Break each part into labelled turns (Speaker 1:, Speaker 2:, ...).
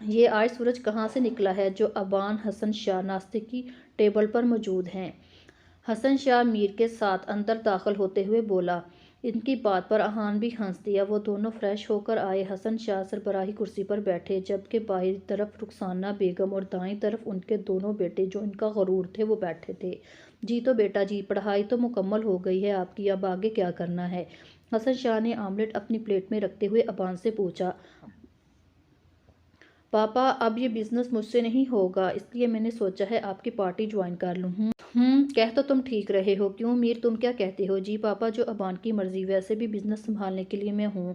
Speaker 1: یہ آج سورج کہاں سے نکلا ہے جو ابان حسن شاہ ناشتے کی ٹیبل پر موجود ہیں؟ حسن شاہ میر کے ساتھ اندر داخل ہوتے ہوئے بولا۔ ان کی بات پر احان بھی ہنس دیا۔ وہ دونوں فریش ہو کر آئے۔ حسن شاہ سربراہی کرسی پر بیٹھے جبکہ بائیں طرف رخسانہ بیگم اور دائیں طرف ان کے دونوں بیٹے جو ان کا غرور تھے وہ بیٹھے تھے۔ جی تو بیٹا جی، پڑھائی تو مکمل ہو گئی ہے آپ کی، اب آگے کیا کرنا ہے؟ حسن شاہ نے آملیٹ اپنی پلیٹ میں رکھتے ہوئے ابان سے پوچھا۔ پاپا اب یہ بزنس مجھ سے نہیں ہوگا، اس لیے میں نے سوچا ہے آپ کی پارٹی جوائن کر لوں۔ کہہ تو تم ٹھیک رہے ہو۔ کیوں میر، تم کیا کہتے ہو؟ جی پاپا، جو ابان کی مرضی، ویسے بھی بزنس سنبھالنے کے لیے میں ہوں۔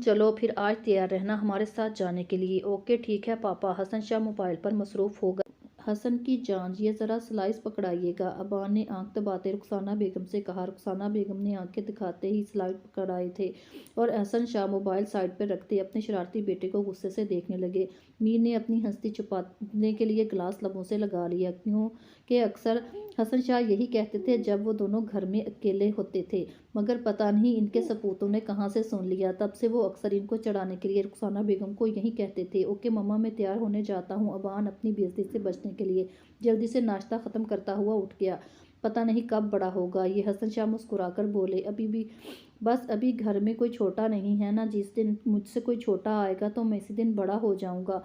Speaker 1: چلو پھر آج تیار رہنا ہمارے ساتھ جانے کے لیے۔ اوکے ٹھیک ہے پاپا۔ حسن شاہ موبائل پر مصروف ہو گئے۔ حسن کی جان، یہ ذرا سلائس پکڑائیے گا، ابان نے آنکھ دباتے رخسانہ بیگم سے کہا۔ رخسانہ بیگم نے آنکھیں دکھاتے ہی سلائس پکڑائے تھے اور حسن شاہ موبائل سائیڈ پر رکھتے اپنے شرارتی بیٹے کو غصے سے دیکھنے لگے۔ میر نے اپنی ہنسی چھپانے کے لیے گلاس لبوں سے لگا لیا، کیونکہ اکثر حسن شاہ یہی کہتے تھے جب وہ دونوں گھر میں اکیلے ہوتے تھے، مگر پتہ نہیں ان کے سپوتوں نے کہاں سے سن لیا، تب سے وہ اکثر ان کو چڑھانے کے لیے رخسانہ بیگم کو یہی کہتے تھے۔ اوکے مما، میں تیار ہونے جاتا ہوں۔ ابان اپنی بےعزتی سے بچنے کے لیے جلدی سے ناشتہ ختم کرتا ہوا اٹھ گیا۔ پتہ نہیں کب بڑا ہوگا یہ، حسن شاہ مسکرا کر بولے۔ ابھی گھر میں کوئی چھوٹا نہیں ہے نا، جس دن مجھ سے کوئی چھوٹا آئے گا تو میں اسی دن بڑا ہو جاؤں گا۔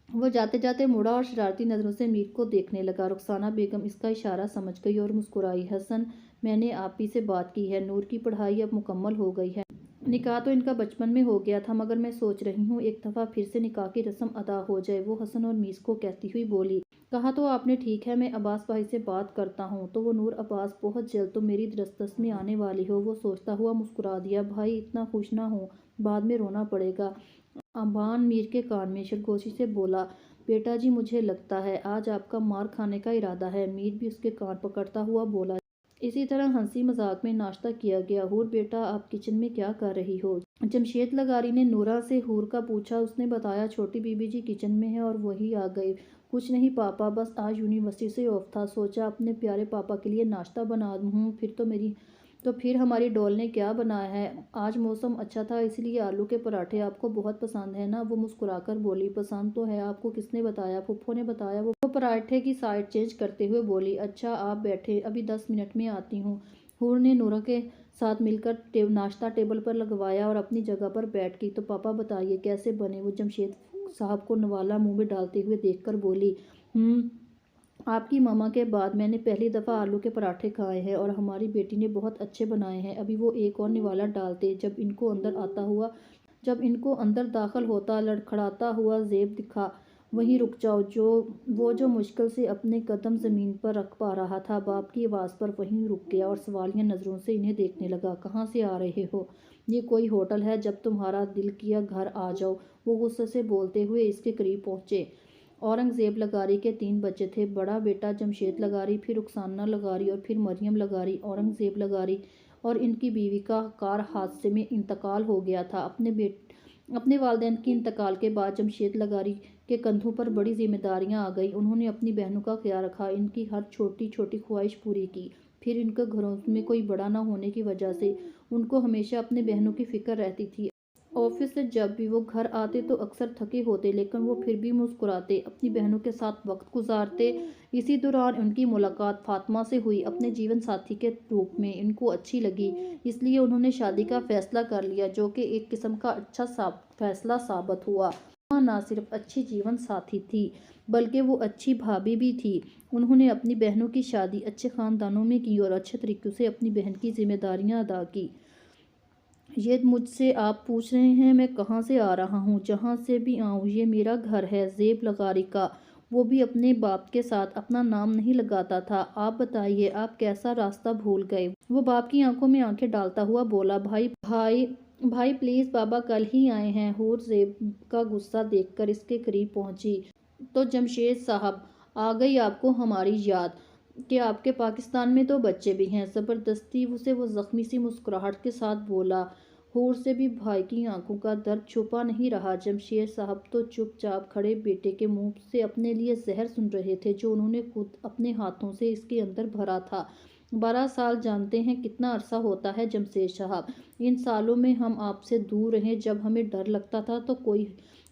Speaker 1: وہ جاتے جاتے مڑا اور شرارتی نظروں سے میر کو دیکھنے لگا۔ رخسانہ بیگم اس کا اشارہ سمجھ گئی اور مسکرائی۔ حسن، میں نے آپ ہی سے بات کی ہے، نور کی پڑھائی اب مکمل ہو گئی ہے۔ نکاح تو ان کا بچپن میں ہو گیا تھا، مگر میں سوچ رہی ہوں ایک دفعہ پھر سے نکاح کی رسم ادا ہو جائے، وہ حسن اور میس کو کہتی ہوئی بولی۔ کہا تو آپ نے ٹھیک ہے، میں عباس بھائی سے بات کرتا ہوں۔ تو وہ نور عباس، بہت جلد تم میری دسترس میں آنے والی ہو، وہ سوچتا ہوا مسکرا دیا۔ بھائی اتنا خوش نہ ہو، بعد میں رونا پڑے گا۔ ابان میر کے کان میں سرگوشی سے بولا۔ بیٹا جی، مجھے لگتا ہے آج آپ کا مار کھانے کا ارادہ ہے۔ میر بھی اس کے کان پکڑتا ہوا بولا۔ اسی طرح ہنسی مذاق میں ناشتہ کیا گیا۔ حور بیٹا، آپ کچن میں کیا کر رہی ہو؟ جمشید لغاری نے نورہ سے حور کا پوچھا۔ اس نے بتایا چھوٹی بی بی جی کچن میں ہے اور وہی آ گئی۔ کچھ نہیں پاپا، بس آج یونیورسٹی سے آف تھا، سوچا اپنے پیارے پاپا کے لیے ناشتہ بنا دوں۔ پھر ہماری ڈول نے کیا بنایا ہے؟ آج موسم اچھا تھا اس لیے آلو کے پراٹھے، آپ کو بہت پسند ہے نا؟ وہ مسکرا کر بولی۔ پسند تو ہے، آپ کو کس نے بتایا؟ پھپھو نے بتایا۔ وہ پراٹھے کی سائیڈ چینج کرتے ہوئے بولی۔ اچھا آپ بیٹھے، ابھی 10 منٹ میں آتی ہوں۔ حور نے نورہ کے ساتھ مل کر ناشتہ ٹیبل پر لگوایا اور اپنی جگہ پر بیٹھ گئی۔ تو پاپا بتائیے کیسے بنے؟ وہ جمشید صاحب کو نوالا منہ میں ڈالتے ہوئے دیکھ کر بولی۔ آپ کی ماما کے بعد میں نے پہلی دفعہ آلو کے پراٹھے کھائے ہیں اور ہماری بیٹی نے بہت اچھے بنائے ہیں۔ ابھی وہ ایک اور نوالا ڈالتے جب ان کو اندر داخل ہوتا لڑکھڑاتا ہوا زیب دکھا۔ وہیں رک جاؤ، وہ جو مشکل سے اپنے قدم زمین پر رکھ پا رہا تھا، باپ کی آواز پر وہیں رک گیا اور سوالیہ نظروں سے انہیں دیکھنے لگا۔ کہاں سے آ رہے ہو؟ یہ کوئی ہوٹل ہے؟ جب تمہارا دل کیا گھر آ جاؤ، وہ غصے سے بولتے ہوئے اس کے قریب پہنچے۔ اورنگزیب لغاری کے 3 بچے تھے، بڑا بیٹا جمشید لغاری، پھر رخسانہ لغاری اور پھر مریم لغاری۔ اورنگزیب لغاری اور ان کی بیوی کا کار حادثے میں انتقال ہو گیا تھا۔ اپنے والدین کے انتقال کے بعد جمشید لغاری کے کندھوں پر بڑی ذمہ داریاں آ گئیں۔ انہوں نے اپنی بہنوں کا خیال رکھا، ان کی ہر چھوٹی چھوٹی خواہش پوری کی۔ پھر ان کے گھروں میں کوئی بڑا نہ ہونے کی وجہ سے ان کو ہمیشہ اپنے بہنوں کی فکر رہتی تھی۔ آفس سے جب بھی وہ گھر آتے تو اکثر تھکے ہوتے، لیکن وہ پھر بھی مسکراتے، اپنی بہنوں کے ساتھ وقت گزارتے۔ اسی دوران ان کی ملاقات فاطمہ سے ہوئی، اپنے جیون ساتھی کے روپ میں۔ ان کو اچھی لگی، اس لیے انہوں نے شادی کا فیصلہ کر لیا، جو کہ ایک قسم کا اچھا فیصلہ ثابت ہوا۔ فاطمہ نہ صرف اچھی جیون ساتھی تھی بلکہ وہ اچھی بھابھی بھی تھی۔ انہوں نے اپنی بہنوں کی شادی اچھے خاندانوں میں کی اور اچھے طریقے سے اپنی بہن کی ذمہ داریاں ادا کی۔ یہ مجھ سے آپ پوچھ رہے ہیں میں کہاں سے آ رہا ہوں؟ جہاں سے بھی آؤں، یہ میرا گھر ہے، زیب لغاری کا۔ وہ بھی اپنے باپ کے ساتھ اپنا نام نہیں لگاتا تھا۔ آپ بتائیے، آپ کیسا راستہ بھول گئے؟ وہ باپ کی آنکھوں میں آنکھیں ڈالتا ہوا بولا۔ بھائی پلیز، بابا کل ہی آئے ہیں۔ حور زیب کا غصہ دیکھ کر اس کے قریب پہنچی۔ تو جمشید صاحب، آ گئی آپ کو ہماری یاد کہ آپ کے پاکستان میں تو بچے بھی ہیں؟ زبردستی سے وہ زخمی سی مسکراہٹ کے ساتھ بولا۔ حور سے بھی بھائی کی آنکھوں کا درد چھپا نہیں رہا۔ جمشید صاحب تو چپ چاپ کھڑے بیٹے کے منہ سے اپنے لیے زہر سن رہے تھے، جو انہوں نے خود اپنے ہاتھوں سے اس کے اندر بھرا تھا۔ 12 سال جانتے ہیں کتنا عرصہ ہوتا ہے جمشید صاحب؟ ان سالوں میں ہم آپ سے دور رہے، جب ہمیں ڈر لگتا تھا تو کوئی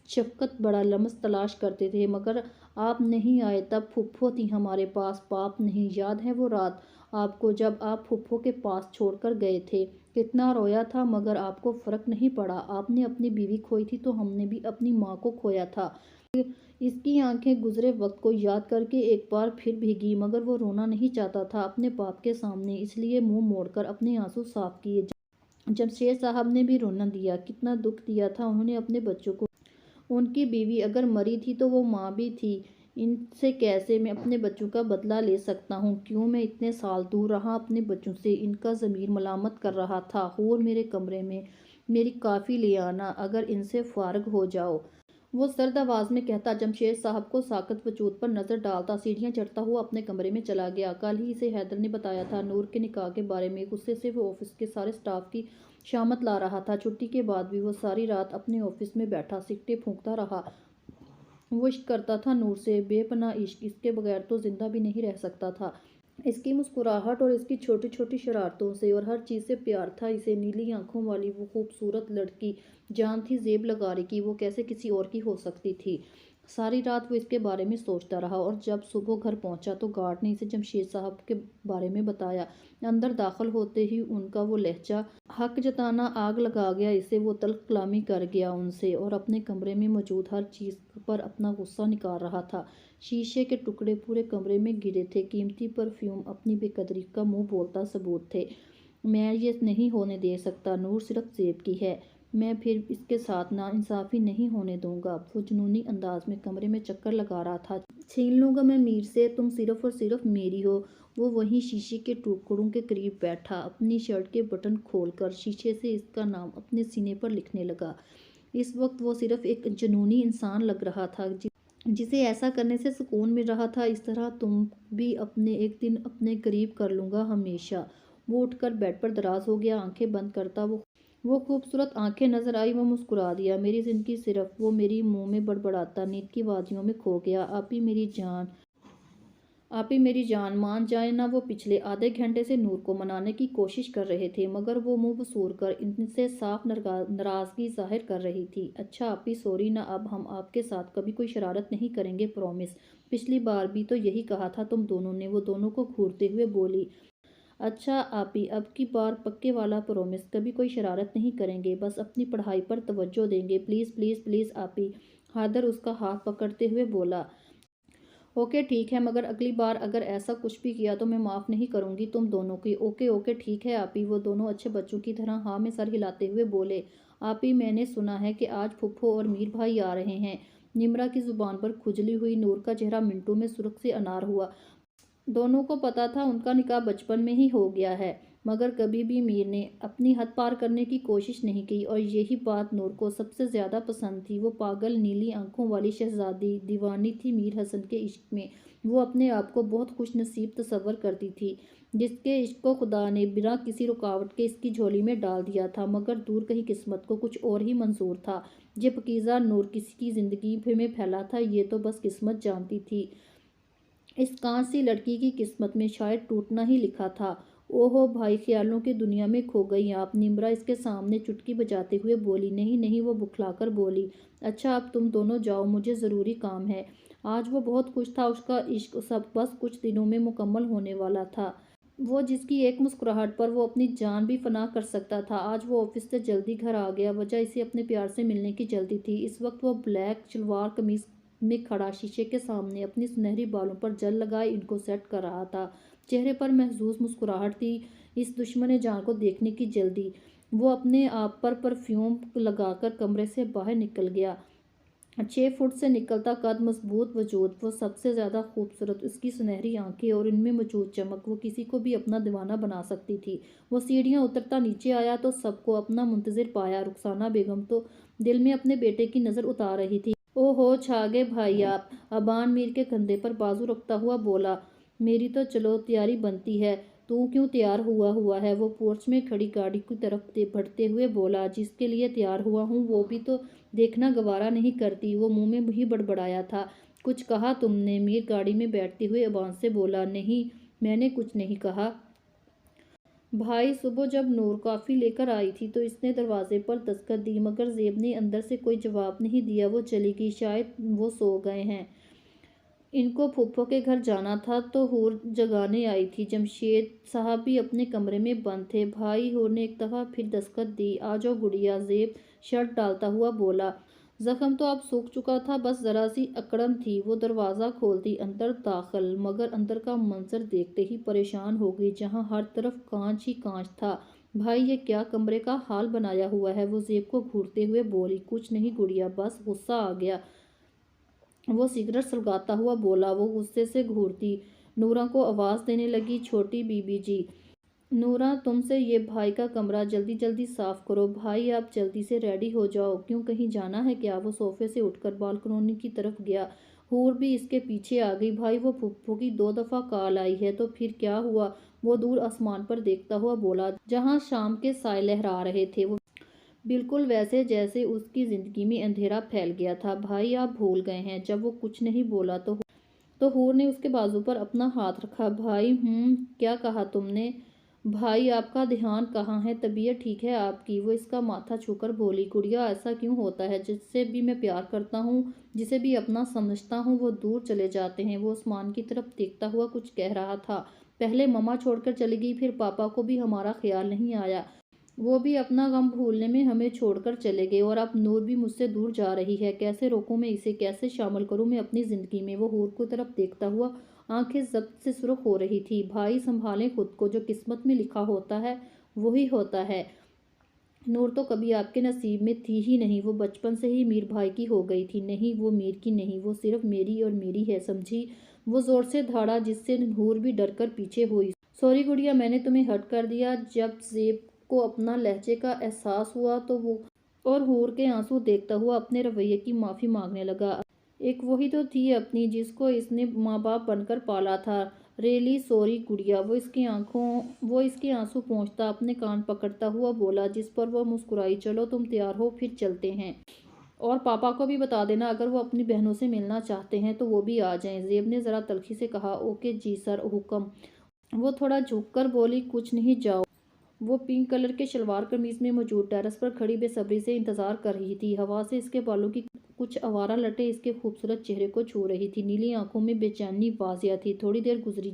Speaker 1: شفقت بڑا لمس تلاش کرتے تھے، مگر آپ نہیں آئے تب پھپھو تھی ہمارے پاس، باپ نہیں۔ یاد ہے وہ رات آپ کو جب آپ پھپھو کے پاس چھوڑ کر گئے تھے؟ کتنا رویا تھا، مگر آپ کو فرق نہیں پڑا۔ آپ نے اپنی بیوی کھوئی تھی تو ہم نے بھی اپنی ماں کو کھویا تھا۔ اس کی آنکھیں گزرے وقت کو یاد کر کے ایک بار پھر بھیگی، مگر وہ رونا نہیں چاہتا تھا اپنے باپ کے سامنے، اس لیے منہ موڑ کر اپنے آنسو صاف کیے۔ جمشید صاحب نے بھی رونا دیا، کتنا دکھ دیا تھا انہوں نے اپنے بچوں کو۔ ان کی بیوی اگر مری تھی تو وہ ماں بھی تھی۔ ان سے کیسے میں اپنے بچوں کا بدلہ لے سکتا ہوں؟ کیوں میں اتنے سال دور رہا اپنے بچوں سے؟ ان کا ضمیر ملامت کر رہا تھا۔ حور میرے کمرے میں میری کافی لے آنا، اگر ان سے فارغ ہو جاؤ، وہ سرد آواز میں کہتا۔ جمشید صاحب کو ساکت وجود پر نظر ڈالتا سیڑھیاں چڑھتا ہوا اپنے کمرے میں چلا گیا۔ کل ہی اسے حیدر نے بتایا تھا نور کے نکاح کے بارے میں۔ غصے سے وہ آفس کے سارے سٹاف کی شامت لا رہا تھا۔ چھٹی کے بعد بھی وہ ساری رات اپنے آفس میں بیٹھا سگریٹیں پھونکتا رہا۔ وہ عشق کرتا تھا نور سے، بے پناہ عشق، اس کے بغیر تو زندہ بھی نہیں رہ سکتا تھا۔ اس کی مسکراہٹ اور اس کی چھوٹی چھوٹی شرارتوں سے اور ہر چیز سے پیار تھا اسے۔ نیلی آنکھوں والی وہ خوبصورت لڑکی، جان تھی زیب لگاری کی، وہ کیسے کسی اور کی ہو سکتی تھی؟ ساری رات وہ اس کے بارے میں سوچتا رہا، اور جب صبح گھر پہنچا تو گارڈ نے اسے جمشید صاحب کے بارے میں بتایا۔ اندر داخل ہوتے ہی ان کا وہ لہجہ حق جتانا آگ لگا گیا اسے۔ وہ تلخ کلامی کر گیا ان سے اور اپنے کمرے میں موجود ہر چیز پر اپنا غصہ نکال رہا تھا۔ شیشے کے ٹکڑے پورے کمرے میں گرے تھے، قیمتی پرفیوم اپنی بے قدری کا منہ بولتا ثبوت تھے۔ میں یہ نہیں ہونے دے سکتا، نور صرف زیب کی ہے، میں پھر اس کے ساتھ ناانصافی نہیں ہونے دوں گا۔ وہ جنونی انداز میں کمرے میں چکر لگا رہا تھا۔ چھین لوں گا میں میر سے، تم صرف اور صرف میری ہو۔ وہ وہیں شیشے کے ٹکڑوں کے قریب بیٹھا، اپنی شرٹ کے بٹن کھول کر شیشے سے اس کا نام اپنے سینے پر لکھنے لگا۔ اس وقت وہ صرف ایک جنونی انسان لگ رہا تھا جسے ایسا کرنے سے سکون مل رہا تھا۔ اس طرح تم بھی ایک دن اپنے قریب کر لوں گا، ہمیشہ۔ وہ اٹھ کر بیڈ پر دراز ہو گیا، آنکھیں بند کرتا وہ خوبصورت آنکھیں نظر آئی۔ وہ مسکرا دیا۔ میری زندگی صرف، وہ میری منہ میں بڑبڑاتا نیند کی وادیوں میں کھو گیا۔ آپی میری جان، آپی میری جان، مان جائیں نا۔ وہ پچھلے آدھے گھنٹے سے نور کو منانے کی کوشش کر رہے تھے، مگر وہ منہ بسور کر ان سے صاف ناراضگی ظاہر کر رہی تھی۔ اچھا آپی، سوری نا، اب ہم آپ کے ساتھ کبھی کوئی شرارت نہیں کریں گے، پرومس۔ پچھلی بار بھی تو یہی کہا تھا تم دونوں نے، وہ دونوں کو گھورتے ہوئے بولی۔ اچھا آپی، اب کی بار پکے والا پرومس، کبھی کوئی شرارت نہیں کریں گے، بس اپنی پڑھائی پر توجہ دیں گے، پلیز پلیز پلیز آپی۔ حیدر اس کا ہاتھ پکڑتے ہوئے بولا۔ اوکے ٹھیک ہے، مگر اگلی بار اگر ایسا کچھ بھی کیا تو میں معاف نہیں کروں گی تم دونوں کی۔ اوکے اوکے ٹھیک ہے آپی، وہ دونوں اچھے بچوں کی طرح ہاں میں سر ہلاتے ہوئے بولے۔ آپی میں نے سنا ہے کہ آج پھپھو اور میر بھائی آ رہے ہیں۔ نمرا کی زبان پر کھجلی ہوئی۔ نور کا چہرہ منٹوں میں سرخ سے انار ہوا۔ دونوں کو پتا تھا ان کا نکاح بچپن میں ہی ہو گیا ہے، مگر کبھی بھی میر نے اپنی حد پار کرنے کی کوشش نہیں کی، اور یہی بات نور کو سب سے زیادہ پسند تھی۔ وہ پاگل نیلی آنکھوں والی شہزادی دیوانی تھی میر حسن کے عشق میں۔ وہ اپنے آپ کو بہت خوش نصیب تصور کرتی تھی، جس کے عشق کو خدا نے بنا کسی رکاوٹ کے اس کی جھولی میں ڈال دیا تھا، مگر دور کہیں قسمت کو کچھ اور ہی منظور تھا۔ یہ پاکیزہ نور کسی کی زندگی میں پھیلا تھا، یہ تو بس قسمت جانتی تھی۔ اس کانچ سی لڑکی کی قسمت میں شاید ٹوٹنا ہی لکھا تھا۔ اوہو بھائی، خیالوں کی دنیا میں کھو گئی آپ، نمرا اس کے سامنے چٹکی بجاتے ہوئے بولی۔ نہیں نہیں، وہ بکھلا کر بولی۔ اچھا اب تم دونوں جاؤ، مجھے ضروری کام ہے۔ آج وہ بہت خوش تھا، اس کا عشق بس کچھ دنوں میں مکمل ہونے والا تھا۔ وہ جس کی ایک مسکراہٹ پر وہ اپنی جان بھی فنا کر سکتا تھا۔ آج وہ آفس سے جلدی گھر آ گیا، وجہ اسے اپنے پیار سے ملنے کی جلدی تھی۔ اس وقت وہ بلیک شلوار قمیض میں کھڑا شیشے کے سامنے اپنی سنہری بالوں پر جل لگائے ان کو سیٹ کر رہا تھا۔ چہرے پر محظوظ مسکراہٹ تھی، اس دشمن جان کو دیکھنے کی جلدی۔ وہ اپنے آپ پر پرفیوم لگا کر کمرے سے باہر نکل گیا۔ 6 فٹ سے نکلتا قد، مضبوط وجود، وہ سب سے زیادہ خوبصورت، اس کی سنہری آنکھیں اور ان میں موجود چمک، وہ کسی کو بھی اپنا دیوانہ بنا سکتی تھی۔ وہ سیڑھیاں اترتا نیچے آیا تو سب کو اپنا منتظر پایا۔ رخسانہ بیگم تو دل میں اپنے بیٹے کی نظر اتار رہی تھی۔ او ہو، چھا گئے بھائی آپ، ابان میر کے کندھے پر بازو رکھتا ہوا بولا۔ میری تو چلو تیاری بنتی ہے، تو کیوں تیار ہوا ہے؟ وہ پورچ میں کھڑی گاڑی کی طرف بڑھتے ہوئے بولا۔ جس کے لیے تیار ہوا ہوں وہ بھی تو دیکھنا گوارا نہیں کرتی؟ وہ منہ میں ہی بڑبڑایا تھا۔ کچھ کہا تم نے؟ میر گاڑی میں بیٹھتے ہوئے ابان سے بولا۔ نہیں، میں نے کچھ نہیں کہا۔ بھائی صبح جب نور کافی لے کر آئی تھی تو اس نے دروازے پر دستک دی، مگر زیب نے اندر سے کوئی جواب نہیں دیا۔ وہ چلی گئی، شاید وہ سو گئے ہیں۔ ان کو پھپھو کے گھر جانا تھا تو حور جگانے آئی تھی۔ جمشید صاحب بھی اپنے کمرے میں بند تھے۔ بھائی حور نے ایک دفعہ پھر دستک دی۔ آ جاؤ گڑیا، زیب شرٹ ڈالتا ہوا بولا۔ زخم تو اب سوکھ چکا تھا، بس ذرا سی اکڑن تھی۔ وہ دروازہ کھولتی اندر داخل، مگر اندر کا منظر دیکھتے ہی پریشان ہو گئی، جہاں ہر طرف کانچ ہی کانچ تھا۔ بھائی یہ کیا کمرے کا حال بنایا ہوا ہے؟ وہ زیب کو گھورتے ہوئے بولی۔ کچھ نہیں گڑیا، بس غصہ آ گیا، وہ سگریٹ سلگاتا ہوا بولا۔ وہ غصے سے گھورتی نورہ کو آواز دینے لگی، چھوٹی بی بی جی، نورہ تم سے یہ بھائی کا کمرہ جلدی جلدی صاف کرو۔ بھائی آپ جلدی سے ریڈی ہو جاؤ، کیوں کہیں جانا ہے کیا؟ وہ صوفے سے اٹھ کر بالکنی کی طرف گیا، حور بھی اس کے پیچھے آ گئی۔ بھائی وہ پھپھو کی 2 دفعہ کال آئی ہے تو پھر کیا ہوا؟ وہ دور آسمان پر دیکھتا ہوا بولا، جہاں شام کے سائے لہرا رہے تھے، وہ بالکل ویسے جیسے اس کی زندگی میں اندھیرا پھیل گیا تھا۔ بھائی آپ بھول گئے ہیں۔ جب وہ کچھ نہیں بولا تو حور نے اس کے بازو پر اپنا ہاتھ رکھا۔ بھائی کیا کہا تم نے؟ بھائی آپ کا دھیان کہاں ہے؟ طبیعت ٹھیک ہے آپ کی؟ وہ اس کا ماتھا چھو کر بولی۔ گڑیا ایسا کیوں ہوتا ہے؟ جس سے بھی میں پیار کرتا ہوں، جسے بھی اپنا سمجھتا ہوں، وہ دور چلے جاتے ہیں۔ وہ آسمان کی طرف دیکھتا ہوا کچھ کہہ رہا تھا۔ پہلے مما چھوڑ کر چلی گئی، پھر پاپا کو بھی ہمارا خیال نہیں آیا، وہ بھی اپنا غم بھولنے میں ہمیں چھوڑ کر چلے گئے، اور اب نور بھی مجھ سے دور جا رہی ہے۔ کیسے روکوں میں اسے؟ کیسے شامل کروں میں اپنی زندگی میں؟ وہ حور کی طرف دیکھتا ہوا آنکھیں ضبط سے سرخ ہو رہی تھی۔ بھائی سنبھالیں خود کو، جو قسمت میں لکھا ہوتا ہے وہی ہوتا ہے۔ نور تو کبھی آپ کے نصیب میں تھی ہی نہیں، وہ بچپن سے ہی میر بھائی کی ہو گئی تھی۔ نہیں وہ میر کی نہیں، وہ صرف میری اور میری ہے، سمجھی؟ وہ زور سے دھاڑا، جس سے حور بھی ڈر کر پیچھے ہوئی۔ سوری گڑیا، میں نے تمہیں ہرٹ کر دیا۔ جب زیب کو اپنا لہجے کا احساس ہوا تو وہ اور حور کے آنسو دیکھتا ہوا اپنے رویے کی معافی مانگنے لگا۔ ایک وہی تو تھی اپنی، جس کو اس نے ماں باپ بن کر پالا تھا۔ ریئلی سوری گڑیا، وہ اس کے آنسو پونچھتا اپنے کان پکڑتا ہوا بولا، جس پر وہ مسکرائی۔ چلو تم تیار ہو، پھر چلتے ہیں، اور پاپا کو بھی بتا دینا، اگر وہ اپنی بہنوں سے ملنا چاہتے ہیں تو وہ بھی آ جائیں۔ زیب نے ذرا تلخی سے کہا، اوکے جی سر، حکم۔ وہ تھوڑا جھک کر بولی، کچھ نہیں جاؤ۔ وہ پنک کلر کے شلوار قمیض میں موجود ٹیرس پر کھڑی بے صبری سے انتظار کر رہی تھی۔ ہوا سے اس کے بالوں کی کچھ آوارہ لٹیں اس کے خوبصورت چہرے کو چھو رہی تھی۔ نیلی آنکھوں میں بے چینی واضح تھی۔ تھوڑی دیر گزری،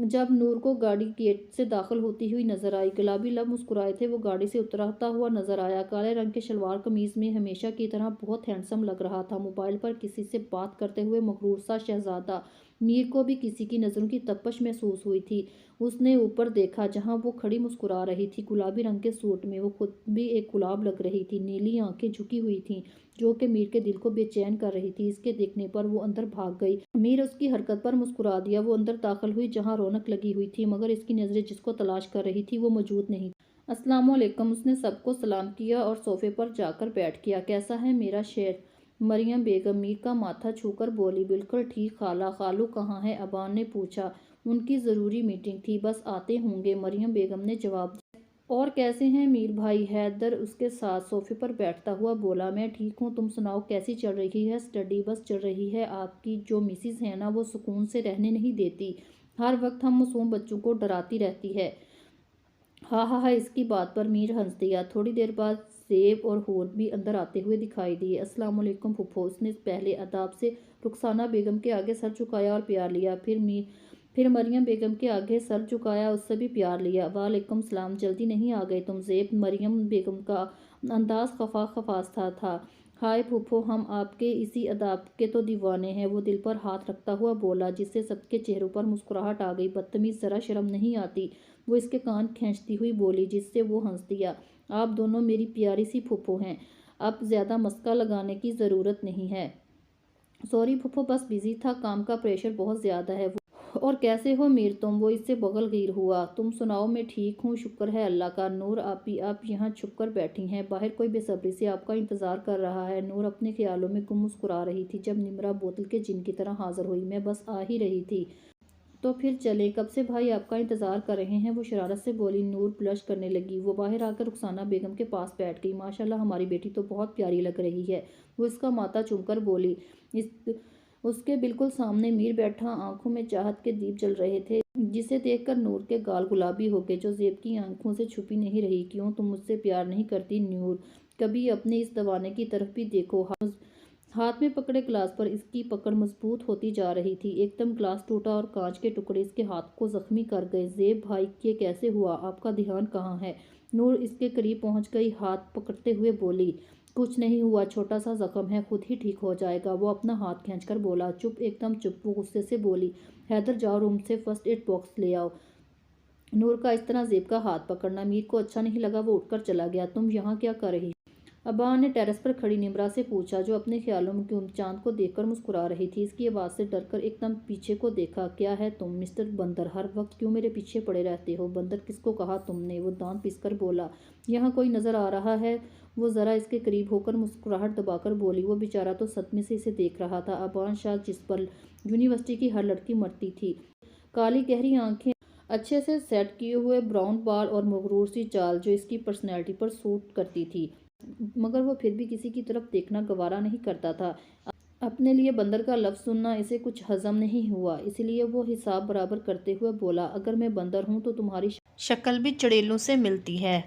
Speaker 1: جب نور کو گاڑی گیٹ سے داخل ہوتی ہوئی نظر آئی۔ گلابی لب مسکرائے تھے، وہ گاڑی سے اترتا ہوا نظر آیا۔ کالے رنگ کے شلوار قمیض میں ہمیشہ کی طرح بہت ہینڈسم لگ رہا تھا۔ موبائل پر کسی سے بات کرتے ہوئے مغرور سا شہزادہ۔ میر کو بھی کسی کی نظروں کی تپش محسوس ہوئی تھی۔ اس نے اوپر دیکھا، جہاں وہ کھڑی مسکرا رہی تھی گلابی رنگ کے سوٹ میں۔ وہ خود بھی ایک گلاب لگ رہی تھی۔ نیلی آنکھیں جھکی ہوئی تھیں، جو کہ میر کے دل کو بے چین کر رہی تھی۔ اس کے دیکھنے پر وہ اندر بھاگ گئی۔ میر اس کی حرکت پر مسکرا دیا۔ وہ اندر داخل ہوئی، جہاں رونق لگی ہوئی تھی، مگر اس کی نظریں جس کو تلاش کر رہی تھی وہ موجود نہیں تھی۔ السلام علیکم، اس نے سب کو سلام کیا اور صوفے پر جا کر بیٹھ گیا۔ کیسا ہے میرا شیر؟ مریم بیگم میر کا ماتھا چھو کر بولی۔ بالکل ٹھیک خالہ۔ خالو کہاں ہیں؟ ابان نے پوچھا۔ ان کی ضروری میٹنگ تھی، بس آتے ہوں گے، مریم بیگم نے جواب دیا۔ اور کیسے ہیں میر بھائی؟ حیدر اس کے ساتھ صوفے پر بیٹھتا ہوا بولا۔ میں ٹھیک ہوں، تم سناؤ کیسی چل رہی ہے اسٹڈی؟ بس چل رہی ہے، آپ کی جو مسز ہے نا، وہ سکون سے رہنے نہیں دیتی، ہر وقت ہم معصوم بچوں کو ڈراتی رہتی ہے۔ ہاں ہاں ہاں، اس کی بات پر میر ہنس دیا۔ تھوڑی دیر بعد زیب اور حور بھی اندر آتے ہوئے دکھائی دیے۔ السلام علیکم پھپھو، اس نے پہلے اداب سے رخسانہ بیگم کے آگے سر جھکایا اور پیار لیا، پھر مریم بیگم کے آگے سر جھکایا، اس سے بھی پیار لیا۔ وعلیکم السلام، جلدی نہیں آ گئے تم؟ زیب مریم بیگم کا انداز خفا خفاستہ تھا۔ ہائے پھپھو، ہم آپ کے اسی اداب کے تو دیوانے ہیں، وہ دل پر ہاتھ رکھتا ہوا بولا، جس سے سب کے چہروں پر مسکراہٹ آ گئی۔ بدتمیز، ذرا شرم نہیں آتی؟ وہ اس کے کان کھینچتی ہوئی بولی، جس سے وہ ہنس دیا۔ آپ دونوں میری پیاری سی پھپھو ہیں، اب زیادہ مسکا لگانے کی ضرورت نہیں ہے۔ سوری پھپھو، بس بزی تھا، کام کا پریشر بہت زیادہ ہے۔ اور کیسے ہو میر تم؟ وہ اس سے بغل گیر ہوا۔ تم سناؤ؟ میں ٹھیک ہوں، شکر ہے اللہ کا۔ نور آپی، آپ یہاں چھپ کر بیٹھی ہیں، باہر کوئی بے صبری سے آپ کا انتظار کر رہا ہے۔ نور اپنے خیالوں میں گم مسکرا رہی تھی۔ جب نمرہ بوتل کے جن کی طرح حاضر ہوئی، میں بس آ ہی رہی تھی۔ تو پھر چلیں، کب سے بھائی آپ کا انتظار کر رہے ہیں، وہ شرارت سے بولی۔ نور بلش کرنے لگی۔ وہ باہر آ کر رخسانہ بیگم کے پاس بیٹھ گئی۔ ماشاء اللہ، ہماری بیٹی تو بہت پیاری لگ رہی ہے، وہ اس کا ماتھا چوم کر بولی۔ اس کے بالکل سامنے میر بیٹھا، آنکھوں میں چاہت کے دیپ جل رہے تھے، جسے دیکھ کر نور کے گال گلابی ہو گئے، جو زیب کی آنکھوں سے چھپی نہیں رہی۔ کیوں تم مجھ سے پیار نہیں کرتی نور؟ کبھی اپنے اس دیوانے کی طرف بھی دیکھو۔ ہاتھ میں پکڑے گلاس پر اس کی پکڑ مضبوط ہوتی جا رہی تھی۔ ایک دم گلاس ٹوٹا اور کانچ کے ٹکڑے اس کے ہاتھ کو زخمی کر گئے۔ زیب بھائی، یہ کیسے ہوا؟ آپ کا دھیان کہاں ہے؟ نور اس کے قریب پہنچ گئی، ہاتھ پکڑتے ہوئے بولی، کچھ نہیں ہوا، چھوٹا سا زخم ہے، خود ہی ٹھیک ہو جائے گا۔ وہ اپنا ہاتھ کھینچ کر بولا، چپ، ایک دم چپ۔ وہ غصے سے بولی، حیدر جاؤ روم سے فرسٹ ایڈ باکس لے آؤ۔ نور کا اس طرح زیب کا ہاتھ پکڑنا میر کو اچھا نہیں لگا۔ وہ اٹھ کر چلا گیا۔ تم یہاں کیا کر رہی؟ ابا نے ٹیرس پر کھڑی نمرا سے پوچھا، جو اپنے خیالوں میں گم چاند کو دیکھ کر مسکرا رہی تھی۔ اس کی آواز سے ڈر کر ایک دم پیچھے کو دیکھا۔ کیا ہے تم مسٹر بندر؟ ہر وقت کیوں میرے پیچھے پڑے رہتے ہو؟ بندر کس کو کہا تم نے؟ وہ دانت پیس کر بولا، یہاں کوئی نظر آ رہا ہے؟ وہ ذرا اس کے قریب ہو کر مسکراہٹ دبا کر بولی۔ وہ بیچارہ تو صدمے سے اسے دیکھ رہا تھا۔ ابان شاہ، جس پر یونیورسٹی کی ہر لڑکی مرتی تھی، کالی گہری آنکھیں، اچھے سے سیٹ کیے ہوئے براؤن بال اور مغرور سی چال جو اس کی پرسنالٹی پر سوٹ کرتی تھی، مگر وہ پھر بھی کسی کی طرف دیکھنا گوارا نہیں کرتا تھا۔ اپنے لیے بندر کا لفظ سننا اسے کچھ ہضم نہیں ہوا، اس لیے وہ حساب برابر کرتے ہوئے بولا، اگر میں بندر ہوں تو تمہاری شکل بھی چڑیلوں سے ملتی ہے۔